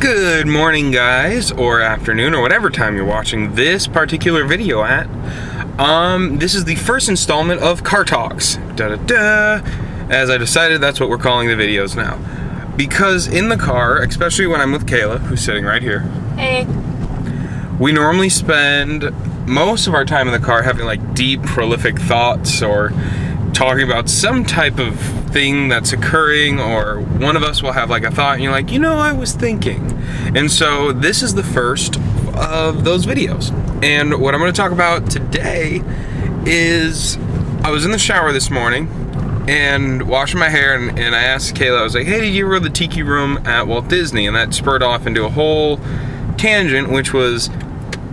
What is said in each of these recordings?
Good morning, guys, or afternoon, or whatever time you're watching this particular video at. This is the first installment of Car Talks. As I decided, that's what we're calling the videos now. Because in the car, especially when I'm with Kayla, who's sitting right here. Hey. We normally spend most of our time in the car having like deep, prolific thoughts or talking about some type of thing that's occurring, or one of us will have like a thought and you're like, I was thinking. And so this is the first of those videos. And what I'm going to talk about today is I was in the shower this morning and washing my hair, and I asked Kayla, I was like, hey, did you ever go to the Tiki Room at Walt Disney? And that spurred off into a whole tangent, which was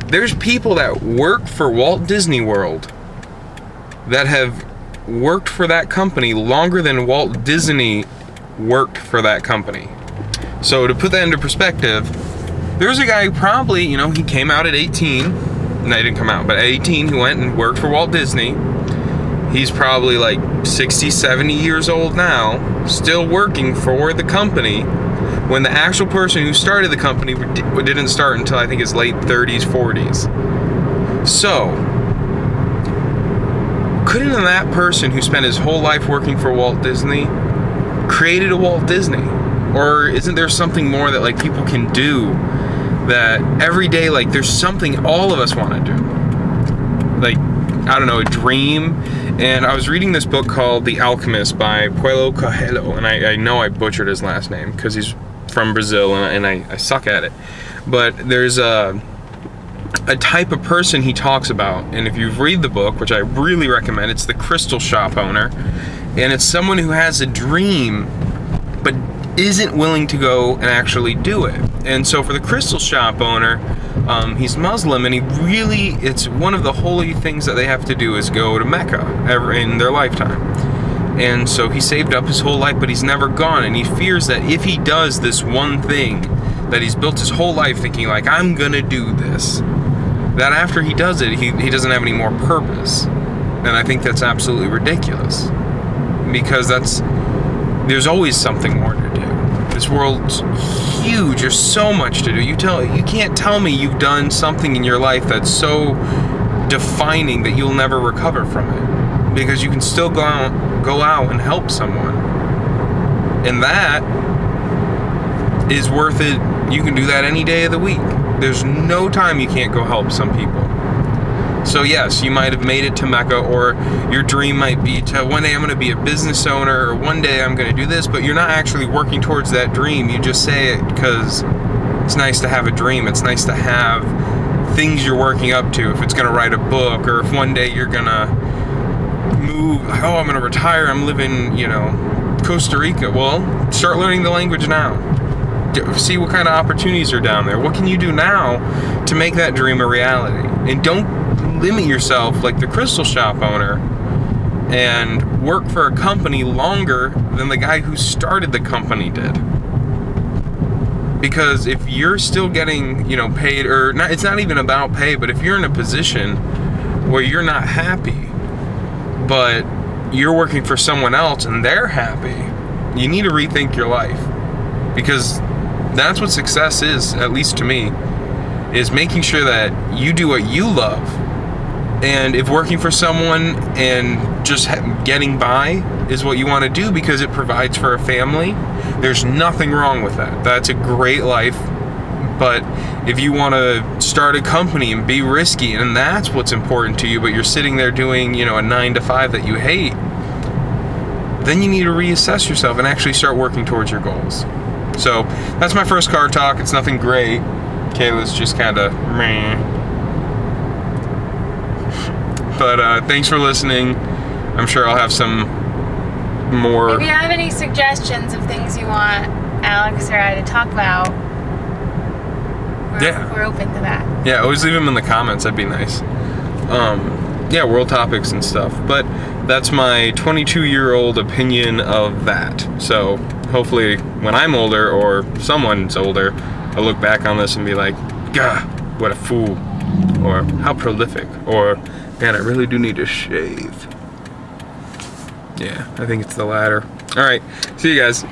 there's people that work for Walt Disney World that have worked for that company longer than Walt Disney worked for that company. So to put that into perspective, there's a guy who probably, he came out at 18. No, he didn't come out, but at 18 he went and worked for Walt Disney. He's probably like 60, 70 years old now, still working for the company, when the actual person who started the company didn't start until I think his late 30s, 40s. So couldn't that person who spent his whole life working for Walt Disney created a Walt Disney? Or isn't there something more that like people can do that every day, like there's something all of us want to do? Like, I don't know, a dream. And I was reading this book called The Alchemist by Paulo Coelho, and I know I butchered his last name because he's from Brazil and I suck at it. But there's a type of person he talks about, and if you read the book, which I really recommend, it's the crystal shop owner, and it's someone who has a dream but isn't willing to go and actually do it. And so for the crystal shop owner, he's Muslim, and it's one of the holy things that they have to do is go to Mecca in their lifetime. And so he saved up his whole life, but he's never gone, and he fears that if he does this one thing that he's built his whole life thinking like, I'm gonna do this, that after he does it, he doesn't have any more purpose. And I think that's absolutely ridiculous, because there's always something more to do. This world's huge. There's so much to do. You can't tell me you've done something in your life that's so defining that you'll never recover from it, because you can still go out and help someone, and that is worth it. You can do that any day of the week. There's no time you can't go help some people. So yes, you might have made it to Mecca, or your dream might be to one day I'm going to be a business owner, or one day I'm going to do this, but you're not actually working towards that dream. You just say it because it's nice to have a dream. It's nice to have things you're working up to. If it's going to write a book, or if one day you're going to move, I'm going to retire, I'm living, Costa Rica. Well, start learning the language now. See what kind of opportunities are down there. What can you do now to make that dream a reality? And don't limit yourself like the crystal shop owner and work for a company longer than the guy who started the company did. Because if you're still getting, paid, or not, it's not even about pay, but if you're in a position where you're not happy, but you're working for someone else and they're happy, you need to rethink your life. Because that's what success is, at least to me, is making sure that you do what you love. And if working for someone and just getting by is what you want to do because it provides for a family, there's nothing wrong with that. That's a great life. But if you want to start a company and be risky, and that's what's important to you, but you're sitting there doing, a 9-to-5 that you hate, then you need to reassess yourself and actually start working towards your goals. So that's my first car talk. It's nothing great. Kayla's just kind of meh. But thanks for listening. I'm sure I'll have some more. If you have any suggestions of things you want Alex or I to talk about, we're open to that. Yeah, always leave them in the comments. That'd be nice. World topics and stuff. But that's my 22-year-old opinion of that. So hopefully when I'm older, or someone's older, I'll look back on this and be like, "Gah, what a fool," or "How prolific," or "Man, I really do need to shave." Yeah, I think it's the latter. All right, see you guys.